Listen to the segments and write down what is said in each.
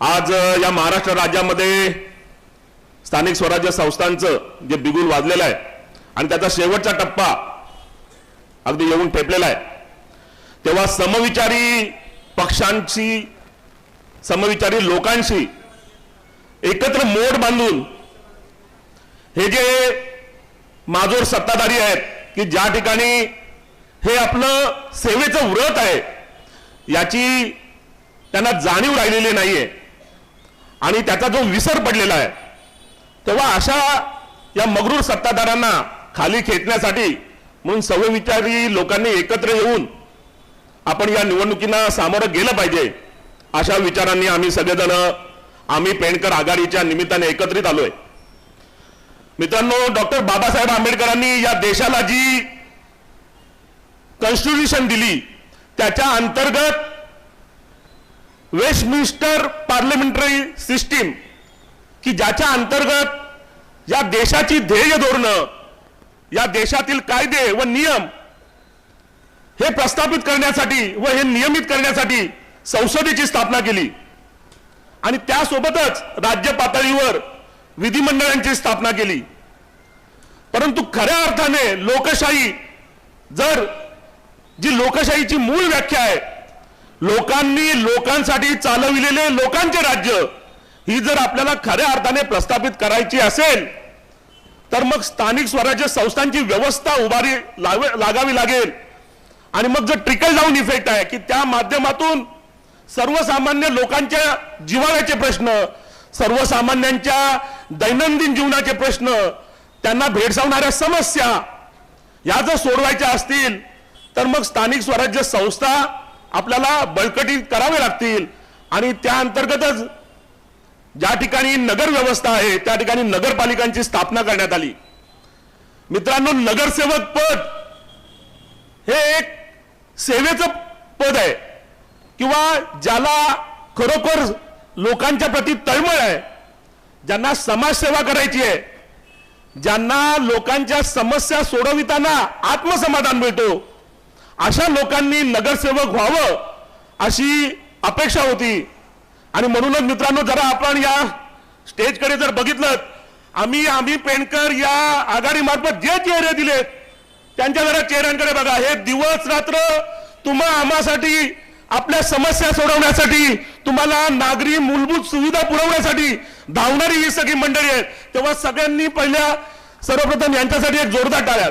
आज या महाराष्ट्र राज्यामध्ये स्थानिक स्वराज्य संस्थांचं जे बिगुल वाजलेलं आहे आणि त्याचा शेवटचा टप्पा अगदी येऊन ठेपलेला आहे, तेव्हा समविचारी पक्षांची, समविचारी लोकांशी एकत्र मोड बांधून हे जे माजोर सत्ताधारी आहेत की ज्या ठिकाणी हे आपलं सेवेचं व्रत आहे याची त्यांना जाणीव राहिलेली नाहीये आणि त्याचा जो विसर पडलेला आहे, तेव्हा अशा या मगरूर सत्ताधाऱ्यांना खाली खेचण्यासाठी म्हणून समविचारी लोकांनी एकत्र येऊन आपण या निवडणुकींना सामोरं गेलं पाहिजे अशा विचारांनी आम्ही सगळेजण आम्ही पेंडकर आघाडीच्या निमित्ताने एकत्रित आलोय। मित्रांनो, डॉक्टर बाबासाहेब आंबेडकरांनी या देशाला जी कॉन्स्टिट्यूशन दिली त्याच्या अंतर्गत वेस्टमिन्स्टर पार्लमेंटरी सिस्टीम की ज्याच्या अंतर्गत या देशाची ध्येय धोरणं, या देशातील कायदे व नियम हे प्रस्थापित करण्यासाठी व हे नियमित करण्यासाठी संसदेची स्थापना केली आणि त्यासोबतच राज्य पातळीवर विधिमंडळांची स्थापना केली। परंतु खऱ्या अर्थाने लोकशाही, जर जी लोकशाहीची मूळ व्याख्या आहे, लोकांनी लोकांसाठी चालविलेले लोकांचे राज्य, ही जर आपल्याला खऱ्या अर्थाने प्रस्थापित करायची असेल तर मग स्थानिक स्वराज्य संस्थांची व्यवस्था उभारी लागावी लागेल आणि मग जो ट्रिकल डाऊन इफेक्ट आहे की त्या माध्यमातून सर्वसामान्य लोकांच्या जिव्हाळ्याचे प्रश्न, सर्वसामान्यांच्या दैनंदिन जीवनाचे प्रश्न, त्यांना भेडसावणाऱ्या समस्या या जर सोडवायच्या असतील तर मग स्थानिक स्वराज्य संस्था आपल्याला बळकटी करावे लागतील आणि त्या अंतर्गतच ज्या ठिकाणी नगर व्यवस्था आहे त्या ठिकाणी नगरपालिकांची स्थापना करण्यात आली। मित्रांनो, नगरसेवक पद हे एक सेवेचं पद आहे किंवा ज्याला खरोखर लोकांच्या प्रती तळमळ आहे, ज्यांना समाजसेवा करायची आहे, ज्यांना लोकांच्या समस्या सोडविताना आत्मसमाधान मिळतो, अशा लोकांनी नगरसेवक व्हावं अशी अपेक्षा होती। आणि म्हणूनच मित्रांनो, जरा आपण या स्टेजकडे जर बघितलं, आम्ही पेंडकर या आघाडीमार्फत जे चेहरे दिलेत त्यांच्या जरा चेहऱ्यांकडे बघा। हे दिवस रात्र तुम्हा आम्हासाठी, आपल्या समस्या सोडवण्यासाठी, तुम्हाला नागरी मूलभूत सुविधा पुरवण्यासाठी धावणारी ही सगळी मंडळी आहेत। तेव्हा सगळ्यांनी सर्वप्रथम यांच्यासाठी एक जोरदार टाळ्या।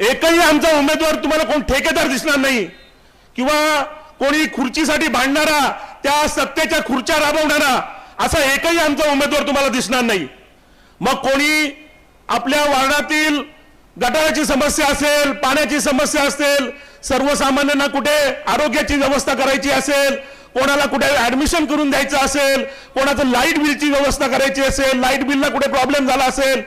एकही आमचा उमेदवार तुम्हाला कोण ठेकेदार दिसणार नाही किंवा कोणी खुर्चीसाठी भांडणारा, त्या सत्तेच्या खुर्च्या राबवणारा असा एकही आमचा उमेदवार तुम्हाला दिसणार नाही। मग कोणी आपल्या वार्डातील गटाराची समस्या असेल, पाण्याची समस्या असेल, सर्वसामान्यांना कुठे आरोग्याची व्यवस्था करायची असेल, कोणाला कुठे ऍडमिशन करून द्यायचं असेल, कोणाचं लाईट बिलची व्यवस्था करायची असेल, लाईट बिलला कुठे प्रॉब्लेम झाला असेल,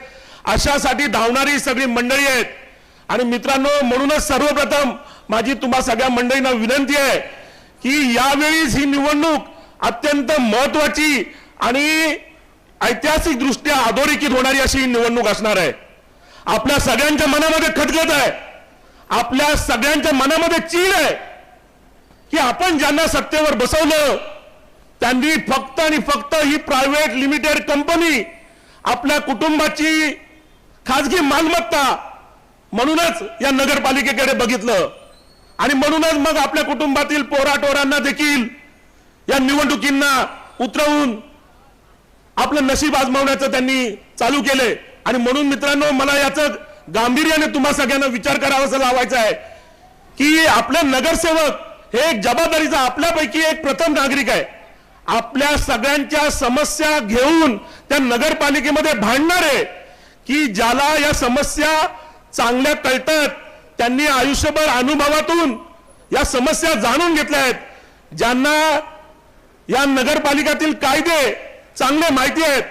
अशासाठी धावणारी सगळी मंडळी आहेत। आणि मित्रांनो, म्हणूनच सर्वप्रथम माझी तुम्हा सगळ्या मंडळींना विनंती आहे की यावेळीच ही निवडणूक अत्यंत महत्वाची आणि ऐतिहासिक दृष्ट्या अधोरेखित होणारी अशी निवडणूक असणार आहे। आपल्या सगळ्यांच्या मनामध्ये खदगद आहे, आपल्या सगळ्यांच्या मनामध्ये चीड आहे की आपण ज्यांना सत्तेवर बसवलं त्यांनी फक्त आणि फक्त ही प्रायव्हेट लिमिटेड कंपनी आपल्या कुटुंबाची खाजगी मालमत्ता म्हणूनच या नगरपालिकेकडे बघितलं आणि म्हणूनच मग आपल्या कुटुंबातील पोराटोरांना देखील या निवडणुकींना उतरवून आपलं नशीब आजमावण्याचं त्यांनी चालू केले। आणि म्हणून मित्रांनो, मला याचं गांभीर्याने तुम्हा सगळ्यांना विचार करावासा लावायचा आहे की आपले नगरसेवक हे एक जबाबदारीचा, आपल्यापैकी एक प्रथम नागरिक आहे। आपल्या सगळ्यांच्या समस्या घेऊन त्या नगरपालिकेमध्ये भांडणारे की ज्याला या समस्या चांगल्या कळतात, त्यांनी आयुष्यभर अनुभवातून या समस्या जाणून घेतल्या आहेत, ज्यांना या नगरपालिकेतील कायदे चांगले माहिती आहेत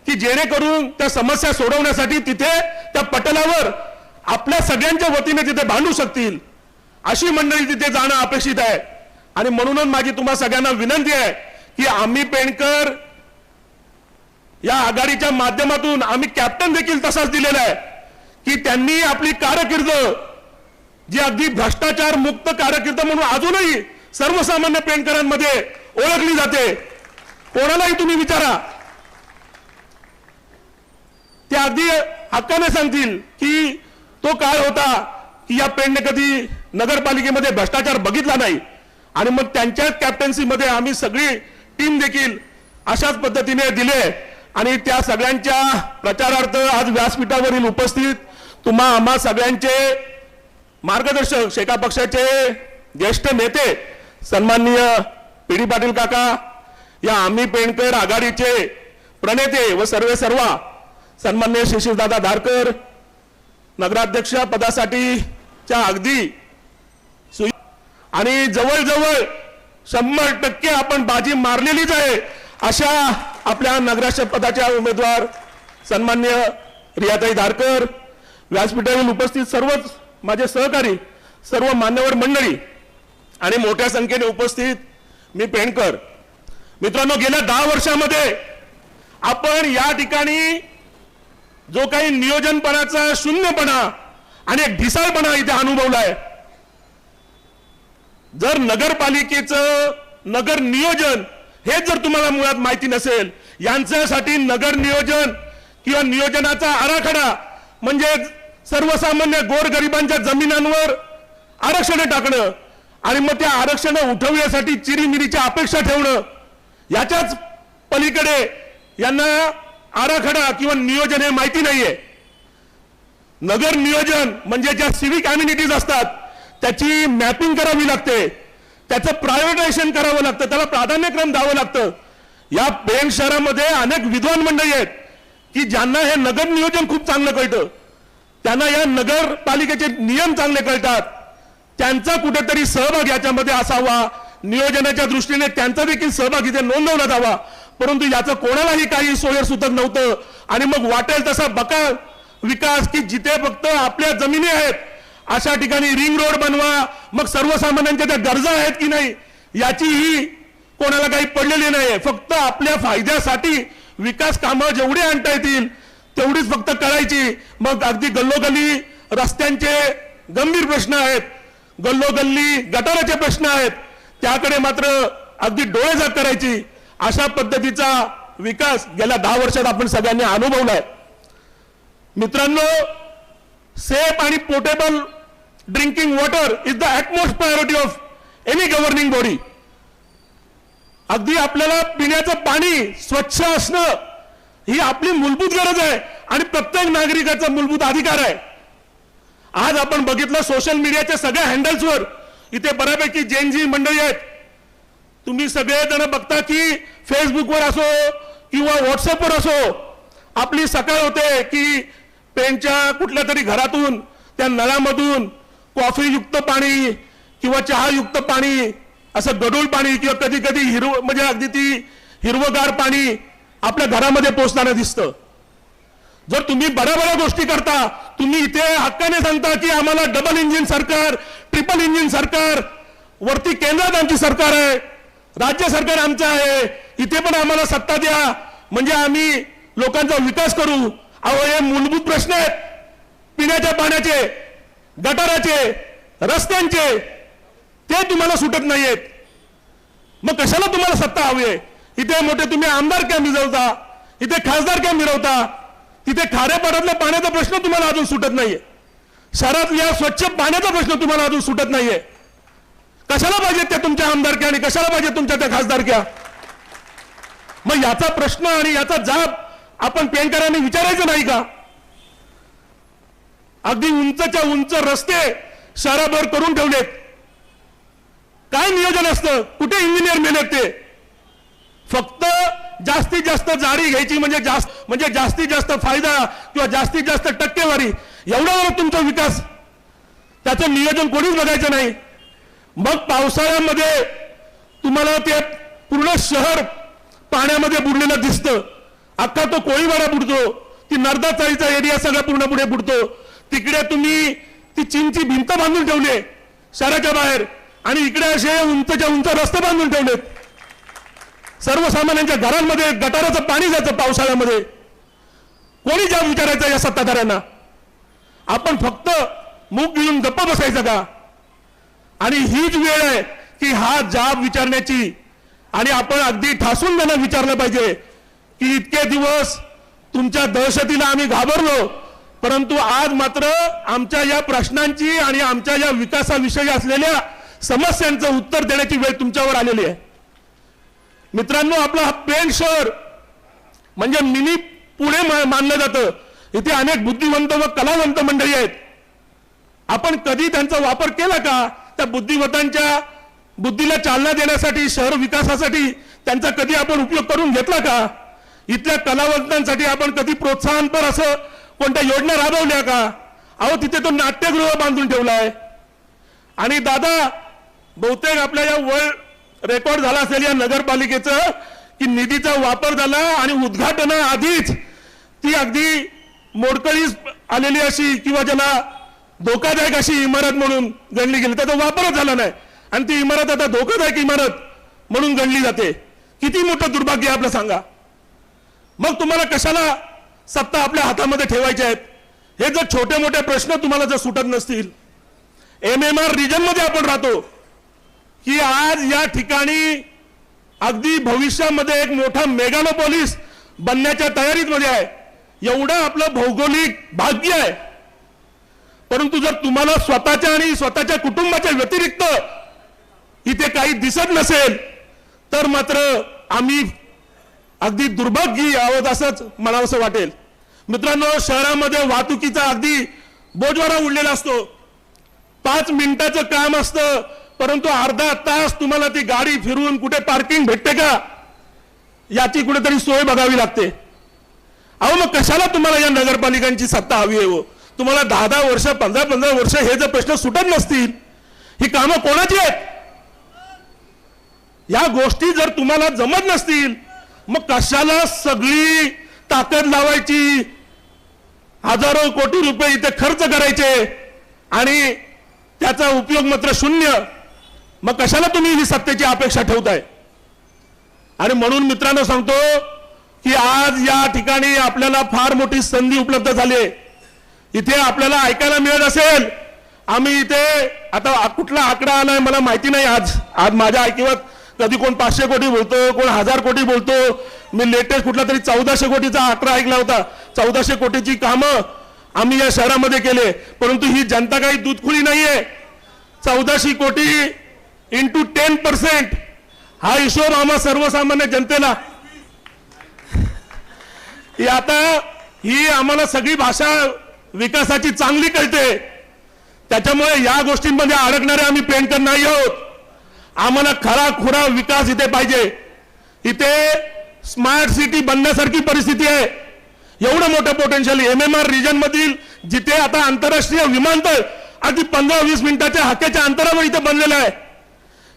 की जेणेकरून त्या समस्या सोडवण्यासाठी तिथे त्या पटलावर आपल्या सगळ्यांच्या वतीने तिथे भांडू शकतील, अशी मंडळी तिथे जाणं अपेक्षित आहे। आणि म्हणूनच माझी तुम्हा सगळ्यांना विनंती आहे की आम्ही पेंडकर या आघाडीच्या माध्यमातून आम्ही कॅप्टन देखील तसाच दिलेला आहे की त्यांनी आपली कारकीर्द जी अगदी भ्रष्टाचार मुक्त कारकीर्द म्हणून अजूनही सर्वसामान्य पेंडकरांमध्ये ओळखली जाते. कोणालाही तुम्ही विचारा, ते अगदी हक्काने सांगतील की तो काळ होता की या पेणने कधी नगरपालिकेमध्ये भ्रष्टाचार बघितला नाही. आणि मग त्यांच्याच कॅप्टन्सीमध्ये आम्ही सगळी टीम देखील अशाच पद्धतीने दिले. आणि त्या सगळ्यांच्या प्रचारार्थ आज व्यासपीठावरील उपस्थित आम्हा सगळ्यांचे मार्गदर्शक शेका पक्षाचे ज्येष्ठ नेते सन्माननीय पी.डी. पाटील काका, या आम्ही पेणकर आघाडीचे प्रणेते व सर्वा सन्माननीय शिशिरदादा धारकर, नगराध्यक्ष पदासाठीच्या अगदी आणि जवळजवळ 100% आपण बाजी मारलेलीच आहे अशा आपल्या नगराध्यक्ष पदाच्या उमेदवार सन्माननीय रियाताई धारकर, व्यासपीठावरील उपस्थित सर्वच माझे सहकारी, सर्व मान्यवर मंडळी आणि मोठ्या संख्येने उपस्थित मी पेणकर मित्रांनो, गेल्या 10 वर्षामध्ये आपण या ठिकाणी जो काही नियोजनपणाचा शून्यपणा आणि एक ढिसाळपणा इथे अनुभवलाय. जर नगरपालिकेचं नगर नियोजन हे जर तुम्हाला मुळात माहिती नसेल, यांच्यासाठी नगर नियोजन किंवा नियोजनाचा आराखडा म्हणजे सर्वसामान्य गोरगरिबांच्या जमिनांवर आरक्षण टाकणं आणि मग त्या आरक्षण उठवण्यासाठी चिरीमिरीच्या अपेक्षा ठेवणं, याच्याच पलीकडे यांना आराखडा किंवा नियोजन हे माहिती नाहीये. नगर नियोजन म्हणजे ज्या सिव्हिक अम्युनिटीज असतात त्याची मॅपिंग करावी लागते, त्याचं प्रायव्हेटायझेशन करावं लागतं, त्याला प्राधान्यक्रम द्यावं लागतं. या पेण शहरामध्ये अनेक विद्वान मंडळी आहेत की ज्यांना हे नगर नियोजन खूप चांगलं कळतं, त्यांना या नगरपालिकेचे नियम चांगले कळतात, त्यांचा कुठेतरी सहभाग याच्यामध्ये असावा, नियोजनाच्या दृष्टीने त्यांचा देखील सहभाग इथे नोंदवला जावा. परंतु याचं कोणालाही काही सोयीसुद्धा नव्हतं. आणि मग वाटेल तसा बकाल विकास की जिथे फक्त आपल्या जमिनी आहेत अशा ठिकाणी रिंग रोड बनवा, मग सर्वसामान्यांच्या त्या गरजा आहेत की नाही याचीही कोणाला काही पडलेली नाही. फक्त आपल्या फायद्यासाठी विकास कामं जेवढी आणता येतील तेवढीच फक्त करायची. मग अगदी गल्लोगल्ली रस्त्यांचे गंभीर प्रश्न आहेत, गल्लोगल्ली गटाराचे प्रश्न आहेत, त्याकडे मात्र अगदी डोळेझाक करायची. अशा पद्धतीचा विकास गेल्या 10 वर्षात आपण सगळ्यांनी अनुभवलाय. मित्रांनो, सेफ आणि portable drinking water is the utmost priority of any governing body. अगदी आपल्याला पिण्याचं पाणी स्वच्छ असणं ही आपली मूलभूत गरज आहे आणि प्रत्येक नागरिकाचा मूलभूत अधिकार आहे. आज आपण बघितलं सोशल मीडियाच्या सगळ्या हँडल्सवर इथे बऱ्यापैकी जेनजी मंडळी आहेत. तुम्ही सगळेजण बघता की फेसबुकवर असो किंवा व्हॉट्सअपवर असो आपली सकाळ होते की पेणच्या कुठल्या तरी घरातून त्या नळामधून कॉफीयुक्त पाणी किंवा चहायुक्त पाणी, असं गढूळ पाणी किंवा कधी कधी म्हणजे अगदी ती हिरवगार पाणी आपल्या घरामध्ये पोहोचताना दिसतं. जर तुम्ही बऱ्या गोष्टी करता, तुम्ही इथे हक्काने सांगता की आम्हाला डबल इंजिन सरकार, ट्रिपल इंजिन सरकार, वरती केंद्रात आमची सरकार आहे, राज्य सरकार आमचं आहे, इथे पण आम्हाला सत्ता द्या म्हणजे आम्ही लोकांचा विकास करू. अहो, हे मूलभूत प्रश्न आहेत पिण्याच्या पाण्याचे, गटाराचे, रस्त्यांचे, ते तुम्हाला सुटत नाहीयेत. मग कशाला तुम्हाला सत्ता हवी आहे? इथे मोठे तुम्ही आमदार क्या मिळवता, इथे खासदार क्या मिळवता, तिथे खाऱ्या पाण्यातल्या पाण्याचा प्रश्न तुम्हाला अजून सुटत नाहीये, शहरातल्या स्वच्छ पाण्याचा प्रश्न तुम्हाला अजून सुटत नाहीये. कशाला पाहिजेत त्या तुमच्या आमदारक्या आणि कशाला पाहिजे तुमच्या त्या खासदारक्या? मग याचा प्रश्न आणि याचा जाब आपण पेणकरांनी विचारायचं नाही का? अगदी उंचच्या उंच रस्ते शहराभर करून ठेवलेत. काय नियोजन असतं? कुठे इंजिनियर मेलेत ते? फक्त जास्तीत जास्त जाडी घ्यायची म्हणजे जास्तीत जास्त फायदा किंवा जास्तीत जास्त टक्केवारी, एवढा तुमचा विकास, त्याचं नियोजन कोणीच बघायचं नाही. मग पावसाळ्यामध्ये तुम्हाला ते पूर्ण शहर पाण्यामध्ये बुडलेलं दिसतं. अख्खा तो कोळीवाडा बुडतो, ती नर्दा चाळीचा एरिया सगळा पूर्ण पुढे बुडतो. तिकडे तुम्ही ती चीनची भिंत बांधून ठेवली शहराच्या बाहेर आणि इकडे असे उंचच्या उंच रस्ते बांधून ठेवलेत. सर्वसामान्यांच्या घरांमध्ये गटाराचं पाणी जातं पावसाळ्यामध्ये. कोणी जाब विचारायचं या सत्ताधाऱ्यांना? आपण फक्त मूग घेऊन गप्प बसायचं का? आणि हीच वेळ आहे की हा जाब विचारण्याची, आणि आपण अगदी ठासून त्यांना विचारलं पाहिजे की इतके दिवस तुमच्या दहशतीला आम्ही घाबरलो, परंतु आज मात्र आमच्या या प्रश्नांची आणि आमच्या या विकासाविषयी असलेल्या समस्यांचं उत्तर देण्याची वेळ तुमच्यावर आलेली आहे. मित्रांनो, आपला हा पेण शहर म्हणजे मिनी पुणे मानलं जातं. इथे अनेक बुद्धिवंत व कलावंत मंडळी आहेत. आपण कधी त्यांचा वापर केला का? त्या बुद्धिवंतांच्या बुद्धीला चालना देण्यासाठी, शहर विकासासाठी त्यांचा कधी आपण उपयोग करून घेतला का? इथल्या कलावंतांसाठी आपण कधी प्रोत्साहनपर असं कोणत्या योजना राबवल्या का? अहो, तिथे तो नाट्यगृह बांधून ठेवलाय. आणि दादा, बहुतेक आपल्या या वर्ल्ड रेकॉर्ड झाला असेल या नगरपालिकेचं की निधीचा वापर झाला आणि उद्घाटनाआधीच ती अगदी मोडकळीस आलेली अशी किंवा ज्याला धोकादायक अशी इमारत म्हणून गणली गेली, त्याचा वापरच झाला नाही आणि ती इमारत आता धोकादायक इमारत म्हणून गणली जाते. किती मोठं दुर्भाग्य आहे आपलं सांगा. मग तुम्हाला कशाला सत्ता आपल्या हातामध्ये ठेवायच्या आहेत? हे जर छोटे मोठे प्रश्न तुम्हाला जर सुटत नसतील, MMR रिजन मध्ये आपण राहतो की आज या ठिकाणी अगदी भविष्यामध्ये एक मोठा मेगालोपोलिस बनण्याच्या तयारीमध्ये आहे. एवढं आपलं भौगोलिक भाग्य आहे. परंतु जर तुम्हाला स्वतःच्या आणि स्वतःच्या कुटुंबाच्या व्यतिरिक्त इथे काही दिसत नसेल तर मात्र आम्ही अगदी दुर्भाग्य आहोत असंच म्हणावंसं वाटेल. मित्रांनो, शहरामध्ये वाहतुकीचा अगदी बोजवारा उडलेला असतो. 5 मिनिटाचं काम असतं, परंतु अर्धा तास तुम्हाला ती गाडी फिरवून कुठे पार्किंग भेटते का याची कुठेतरी सोय बघावी लागते. अहो, मग कशाला तुम्हाला या नगरपालिकांची सत्ता हवी आहे? हो, तुम्हाला 10-10 वर्ष 15-15 वर्ष हे जर प्रश्न सुटत नसतील, ही कामं कोणाची आहेत? या गोष्टी जर तुम्हाला जमत नसतील, मग कशाला सगळी ताकद लावायची, हजारो कोटी रुपये इथे खर्च करायचे आणि त्याचा उपयोग मात्र शून्य? मग कशाला तुम्ही ही सत्तेची अपेक्षा ठेवताय? आणि म्हणून मित्रांनो सांगतो की आज या ठिकाणी आपल्याला फार मोठी संधी उपलब्ध झाली. इथे आपल्याला ऐकायला मिळत असेल, आम्ही इथे आता कुठला आकडा आलाय मला माहिती नाही. आज माझ्या ऐकिवात कधी कोण 500 कोटी बोलतो, कोण 1000 कोटी बोलतो. मी लेटेस्ट कुठला तरी 1400 कोटीचा आकडा ऐकला होता. 1400 कोटीची कामं आम्ही या शहरामध्ये केले. परंतु ही जनता काही दूधखुळी नाहीये. 1400 कोटी इंटू 10% हा हिशोब आम्हा सर्वसामान्य जनतेला आता ही आम्हाला सगळी भाषा विकासाची चांगली कळते. त्याच्यामुळे या गोष्टींमध्ये अडकणारे आम्ही पेणकर नाही आहोत. आम्हाला खरा खुरा विकास इथे पाहिजे. इथे स्मार्ट सिटी बनण्यासारखी परिस्थिती आहे. एवढं मोठं पोटेन्शियल MMR रिजन मधील जिथे आता आंतरराष्ट्रीय विमानतळ अगदी 15-20 मिनिटाच्या हाकेच्या अंतरावर इथे बनलेलं आहे.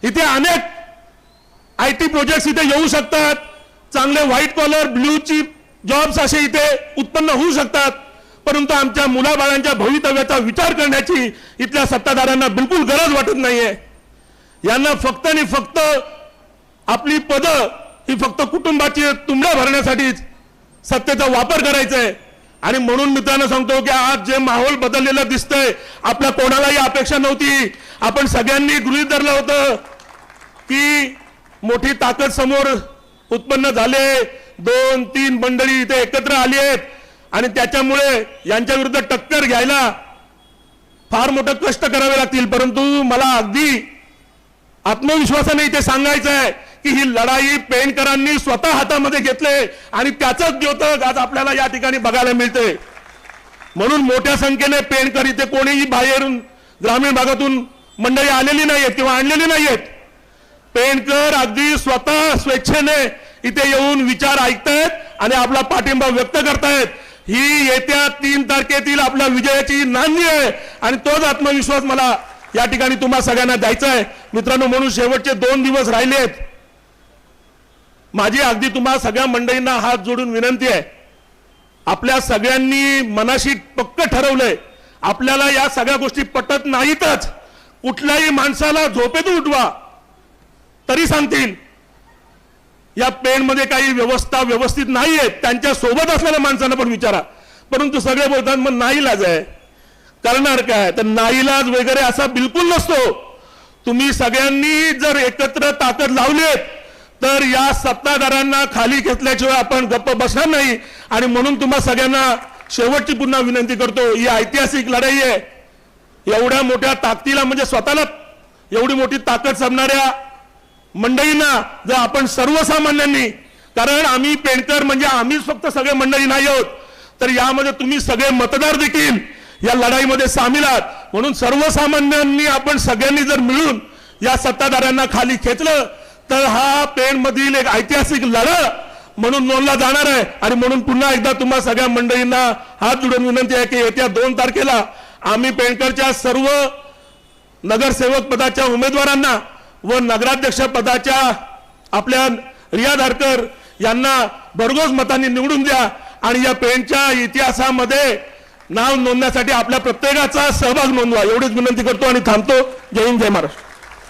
इथे अनेक IT प्रोजेक्ट्स इथे येऊ शकतात. चांगले white collar blue chip jobs असे इथे उत्पन्न होऊ शकतात. परंतु आमच्या मुलाबाळांच्या भवितव्याचा विचार करण्याची इथल्या सत्ताधाऱ्यांना बिलकुल गरज वाटत नाहीये. यांना फक्त आणि फक्त आपली पदं ही फक्त कुटुंबाची तुंबड्या भरण्यासाठीच सत्तेचा वापर करायचा आहे. आणि म्हणून मित्रांनो सांगतो की आज जे माहोल बदललेलं दिसतंय, आपल्या कोणालाही अपेक्षा नव्हती. आपण सगळ्यांनी गृहीत धरलं होतं की मोठी ताकद समोर उत्पन्न झाले, 2-3 मंडळी इथे एकत्र आली आहेत आणि त्याच्यामुळे यांच्या विरुद्ध टक्कर घ्यायला फार मोठं कष्ट करावे लागतील. परंतु मला अगदी आत्मविश्वासाने इथे सांगायचं आहे की ही लढाई पेणकरांनी स्वतः हातामध्ये घेतले आणि त्याचंच द्योतक आज आपल्याला या ठिकाणी बघायला मिळते. म्हणून मोठ्या संख्येने पेणकर इथे कोणीही बाहेरून ग्रामीण भागातून मंडळी आलेली नाहीयेत किंवा आणलेली नाहीयेत. पेणकर अगदी स्वतः स्वेच्छेने इथे येऊन विचार ऐकतायत आणि आपला पाठिंबा व्यक्त करतायत. ही येत्या 3 तारखेतील आपल्या विजयाची नांदी आहे आणि तोच आत्मविश्वास मला या ठिकाणी तुम्हा सगळ्यांना द्यायचा आहे. मित्रांनो, म्हणून शेवटचे 2 दिवस राहिलेत. माझी अगदी तुम्हा सगळ्या मंडळींना हात जोडून विनंती आहे, आपल्या सगळ्यांनी मनाशी पक्क ठरवलंय, आपल्याला या सगळ्या गोष्टी पटत नाहीतच. कुठल्याही माणसाला झोपेतून उठवा तरी सांगतील या पेणमध्ये काही व्यवस्था व्यवस्थित नाहीये. त्यांच्या सोबत असलेल्या माणसांना पण विचारा. परंतु सगळे बोलतात मग नाईलाज आहे, करणार काय? तर नाईलाज वगैरे असा बिलकुल नसतो. तुम्ही सगळ्यांनी जर एकत्र ताकद लावलीत तर या सत्ताधाऱ्यांना खाली घेतल्याशिवाय आपण गप्प बसणार नाही. आणि म्हणून तुम्हा सगळ्यांना शेवटची पुन्हा विनंती करतो, ही ऐतिहासिक लढाई आहे. एवढ्या मोठ्या ताकदीला म्हणजे स्वतःला एवढी मोठी ताकद समजणाऱ्या मंडळींना जर आपण सर्वसामान्यांनी, कारण आम्ही पेणकर म्हणजे आम्हीच फक्त सगळे मंडळी नाही आहोत, तर यामध्ये तुम्ही सगळे मतदार देखील या लढाईमध्ये सामील आहात. म्हणून सर्वसामान्यांनी आपण सगळ्यांनी जर मिळून या सत्ताधाऱ्यांना खाली खेचलं तर हा पेणमधील एक ऐतिहासिक लढा म्हणून नोंदला जाणार आहे. आणि म्हणून पुन्हा एकदा तुम्हा सगळ्या मंडळींना हात जोडून विनंती आहे की येत्या 2 तारखेला आम्ही पेणकरच्या सर्व नगरसेवक पदाच्या उमेदवारांना व नगराध्यक्ष पदाच्या आपल्या रिया धारकर यांना भरघोस मतांनी निवडून द्या आणि या पेणच्या इतिहासामध्ये नाव नोंदण्यासाठी आपल्या प्रत्येकाचा सहभाग नोंदवा, एवढीच विनंती करतो आणि थांबतो. जय हिंद, जय महाराष्ट्र.